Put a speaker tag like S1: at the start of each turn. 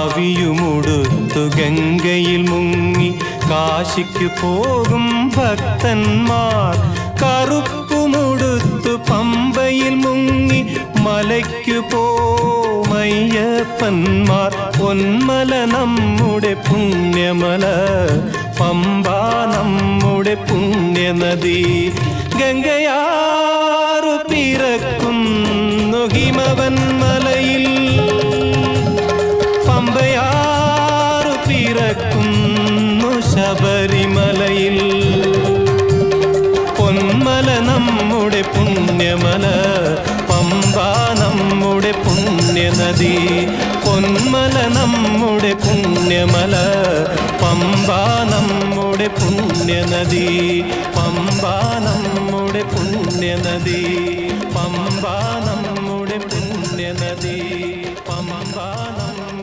S1: കാവിയുമുടുത്തു ഗംഗയിൽ മുങ്ങി കാശിക്കു പോകും ഭക്തന്മാർ, കറുപ്പുമുടുത്തു പമ്പയിൽ മുങ്ങി മലയ്ക്കു പോമയ്യപ്പന്മാർ. പൊന്മല നമ്മുടെ പുണ്യമല, പമ്പ നമ്മുടെ പുണ്യനദി. ഗംഗയാറു പിറക്കുന്നു ഹിമവൻ മലയിൽ, പമ്പയാറു പിറക്കുന്നു ശബരിമലയിൽ. പൊന്മല നമ്മുടെ പുണ്യമല, പമ്പ നമ്മുടെ പുണ്യനദി. പൊന്മല നമ്മുടെ പുണ്യമല, പമ്പ നമ്മുടെ പുണ്യനദി. പമ്പ നമ്മുടെ പുണ്യനദി, പമ്പ നമ്മുടെ പുണ്യനദി.